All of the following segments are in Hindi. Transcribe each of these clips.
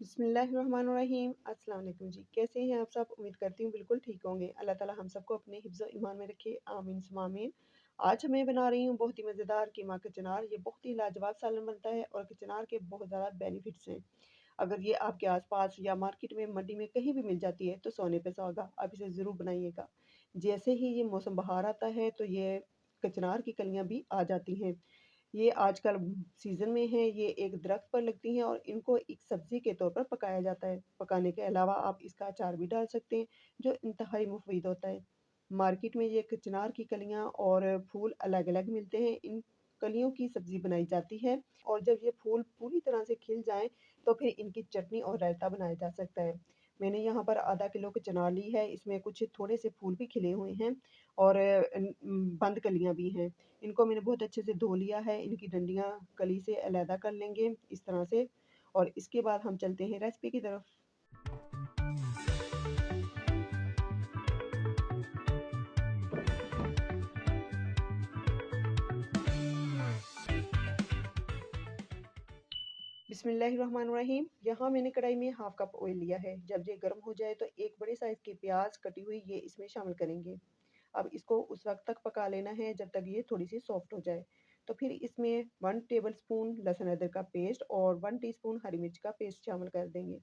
बिस्मिल्लाहिर्रहमानिर्रहीम। अस्सलाम वालेकुम जी। कैसे हैं आप सब? उम्मीद करती हूँ बिल्कुल ठीक होंगे। अल्लाह ताला हम सबको अपने हिफ्ज़ व ईमान में रखे, आमीन सुम्मा आमीन। आज मैं बना रही हूँ बहुत ही मज़ेदार कीमा कचनार। ये बहुत ही लाजवाब सालन बनता है और कचनार के बहुत ज़्यादा बेनिफिट्स हैं। अगर ये आपके आस-पास या मार्केट में, मंडी में कहीं भी मिल जाती है तो सोने पे सुहागा। आप इसे ज़रूर बनाइएगा। जैसे ही ये मौसम बहार आता है तो ये कचनार की कलियाँ भी आ जाती हैं। ये आजकल सीज़न में है, ये एक दरख्त पर लगती हैं और इनको एक सब्ज़ी के तौर पर पकाया जाता है। पकाने के अलावा आप इसका अचार भी डाल सकते हैं, जो इंतहाई मुफ़ीद होता है। मार्केट में ये चिनार की कलियाँ और फूल अलग-अलग मिलते हैं। इन कलियों की सब्ज़ी बनाई जाती है और जब ये फूल पूरी तरह से खिल जाएँ, तो फिर इनकी चटनी और रायता बनाया जा सकता है। मैंने यहाँ पर आधा किलो की चिनार ली है, इसमें कुछ थोड़े से फूल भी खिले हुए हैं और बंद कलियाँ भी हैं। इनको मैंने बहुत अच्छे से धो लिया है, इनकी डंडियाँ कली से अलहदा कर लेंगे इस तरह से और इसके बाद हम चलते हैं रेसिपी की तरफ। बिस्मिल्लाहिर्रहमानिर्रहीम। यहाँ मैंने कढ़ाई में हाफ कप ऑयल लिया है। जब ये गर्म हो जाए तो एक बड़े साइज़ की प्याज कटी हुई ये इसमें शामिल करेंगे। अब इसको उस वक़्त तक पका लेना है जब तक ये थोड़ी-सी सॉफ्ट हो जाए। तो फिर इसमें 1 टेबलस्पून लहसुन अदरक का पेस्ट और 1 टीस्पून हरी मिर्च का पेस्ट शामिल कर देंगे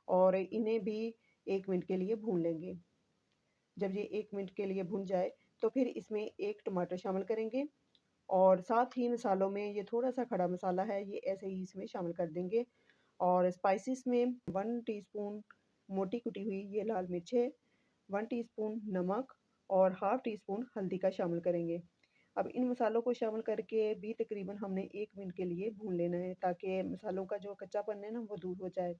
और इन्हें भी 1 मिनट के लिए भून लेंगे। जब ये 1 मिनट के लिए भुन जाए तो फिर इसमें 1 टमाटर शामिल करेंगे और साथ ही मसालों में ये थोड़ा-सा खड़ा मसाला है, ये ऐसे ही इसमें शामिल कर देंगे और स्पाइसेस में 1 टीस्पून मोटी कुटी हुई ये लाल मिर्च है, 1 टीस्पून नमक और हाफ टीस्पून हल्दी का शामिल करेंगे। अब इन मसालों को शामिल करके भी तकरीबन हमने 1 मिनट के लिए भून लेना है ताकि मसालों का जो कच्चापन है ना वो दूर हो जाए।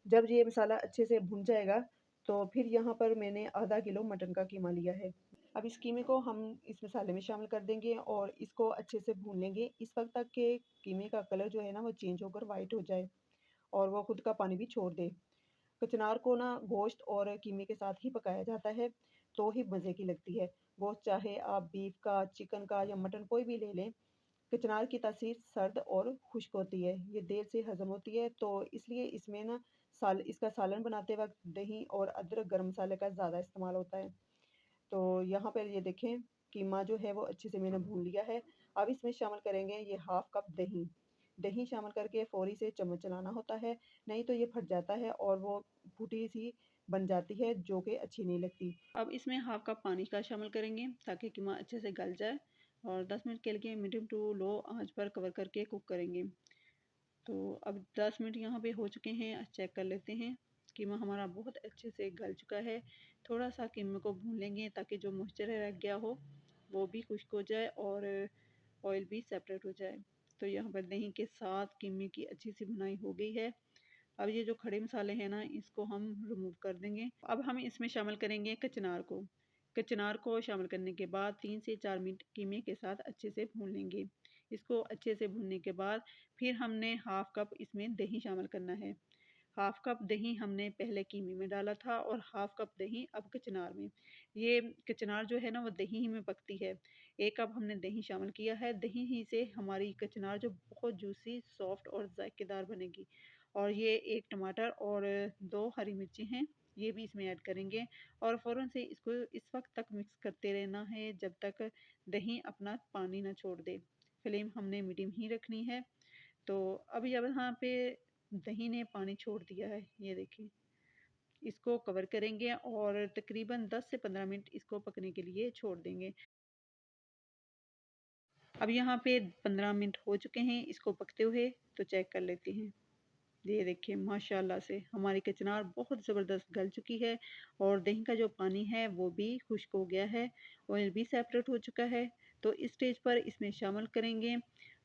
जब ये मसाला अच्छे से भुन जाएगा, तो फिर यहाँ पर मैंने आधा किलो मटन का कीमा लिया है। अब इस कीमे को हम इस मसाले में शामिल कर देंगे और इसको अच्छे से भून लेंगे। इस वक़्त तक के कीमे का कलर जो है ना वो चेंज होकर वाइट हो जाए और वो खुद का पानी भी छोड़ दे। कचनार को ना गोश्त और कीमे के साथ ही पकाया जाता है, तो ही मज़े की लगती है। गोश्त चाहे आप बीफ का, चिकन का या मटन कोई भी ले लें, कचनार की तासीर सर्द और खुश्क होती है। ये देर से हज़म होती है, तो इसलिए इसमें ना इसका सालन बनाते वक़्त दही और अदरक, गरम मसाले का ज़्यादा इस्तेमाल होता है। तो यहाँ पर ये देखें, कीमा जो है वो अच्छे से मैंने भून लिया है। अब इसमें शामिल करेंगे ये हाफ़ कप दही। दही शामिल करके फ़ौरी से चम्मच चलाना होता है, नहीं तो ये फट जाता है और वो फूटी-सी बन जाती है, जो कि अच्छी नहीं लगती। अब इसमें हाफ़ कप पानी का शामिल करेंगे ताकि कीमा अच्छे से गल जाए और 10 मिनट के लिए मीडियम टू लो आँच पर कवर करके कुक करेंगे। तो अब 10 मिनट यहाँ पे हो चुके हैं, चेक कर लेते हैं। कीमा हमारा बहुत अच्छे से गल चुका है। थोड़ा-सा कीमे को भून लेंगे ताकि जो मॉइस्चर रह गया हो, वो भी खुश्क हो जाए और ऑयल भी सेपरेट हो जाए। तो यहाँ पर दही के साथ कीमे की अच्छी सी भुनाई हो गई है। अब ये जो खड़े मसाले हैं ना, इसको हम रिमूव कर देंगे। अब हम इसमें शामिल करेंगे कचनार को। कचनार को शामिल करने के बाद 3 से 4 मिनट कीमे के साथ अच्छे से भून लेंगे। इसको अच्छे से भूनने के बाद फिर हमने हाफ़ कप इसमें दही शामिल करना है। हाफ़ कप दही हमने पहले कीमे में डाला था और हाफ़ कप दही अब कचनार में। ये कचनार जो है ना वो दही ही में पकती है। 1 कप हमने दही शामिल किया है। दही ही से हमारी कचनार जो बहुत जूसी, सॉफ्ट और ज़ायकेदार बनेगी। और ये 1 टमाटर और 2 हरी मिर्ची हैं, ये भी इसमें ऐड करेंगे और फ़ौरन से इसको इस वक़्त तक मिक्स करते रहना है जब तक दही अपना पानी ना छोड़ दे। फ्लेम हमने मीडियम ही रखनी है। तो अब यहाँ पे दही ने पानी छोड़ दिया है, ये देखिए। इसको कवर करेंगे और तकरीबन 10 से 15 मिनट इसको पकने के लिए छोड़ देंगे। अब यहाँ पे 15 मिनट हो चुके हैं इसको पकते हुए, तो चेक कर लेते हैं। ये देखिए माशाल्लाह से हमारी कचनार बहुत ज़बरदस्त गल चुकी है और दही का जो पानी है वो भी खुश्क हो गया है, ऑयल भी सेपरेट हो चुका है। तो इस स्टेज पर इसमें शामिल करेंगे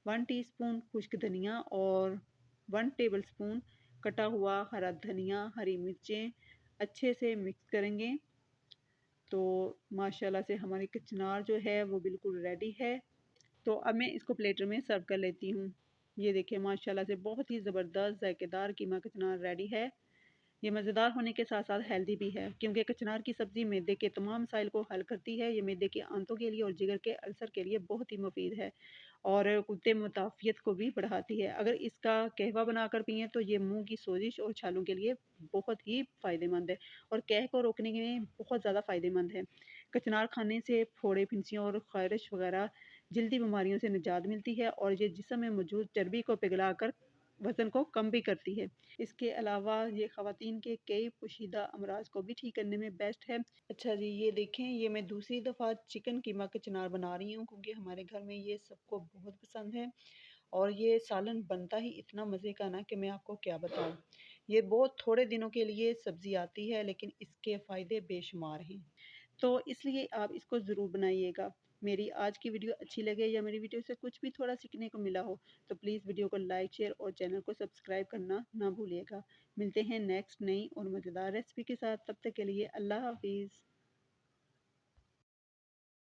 1 टीस्पून खुश्क धनिया और 1 टेबलस्पून कटा हुआ हरा धनिया, हरी मिर्चें अच्छे से मिक्स करेंगे। तो माशाल्लाह से हमारी कचनार जो है वो बिल्कुल रेडी है। तो अब मैं इसको प्लेटर में सर्व कर लेती हूँ। ये देखिए माशाल्लाह से बहुत ही ज़बरदस्त ज़ायकेदार कीमा कचनार रेडी है। ये मज़ेदार होने के साथ-साथ हेल्दी भी है, क्योंकि कचनार की सब्ज़ी मैदे के तमाम मसाइल को हल करती है। ये मैदे के आंतों के लिए और जिगर के अल्सर के लिए बहुत ही मुफ़ीद है और कुत्ते मुदाफ़ियत को भी बढ़ाती है। अगर इसका कहवा बनाकर पिएँ तो ये मुँह की सोजिश और छालों के लिए बहुत ही फ़ायदेमंद है और कह को रोकने में बहुत ज़्यादा फ़ायदेमंद है। कचनार खाने से फोड़े, फिंसियाँ और ख़ारिश वग़ैरह जल्दी बीमारियों से निजात मिलती है और ये जिस्म में मौजूद चर्बी को पिघलाकर वज़न को कम भी करती है। इसके अलावा ये ख़वातीन के कई पोशीदा अमराज़ को भी ठीक करने में बेस्ट है। अच्छा जी, ये देखें, ये मैं दूसरी दफ़ा चिकन कीमा के चनार बना रही हूँ क्योंकि हमारे घर में ये सबको बहुत पसंद है और ये सालन बनता ही इतना मज़े का ना कि मैं आपको क्या बताऊँ। ये बहुत थोड़े दिनों के लिए सब्ज़ी आती है लेकिन इसके फ़ायदे बेशुमार हैं। तो इसलिए आप इसको ज़रूर बनाइएगा। मेरी आज की वीडियो अच्छी लगे या मेरी वीडियो से कुछ भी थोड़ा सीखने को मिला हो तो प्लीज़ वीडियो को लाइक, शेयर और चैनल को सब्सक्राइब करना ना भूलिएगा। मिलते हैं नेक्स्ट नई और मज़ेदार रेसिपी के साथ, तब तक के लिए अल्लाह हाफ़िज़।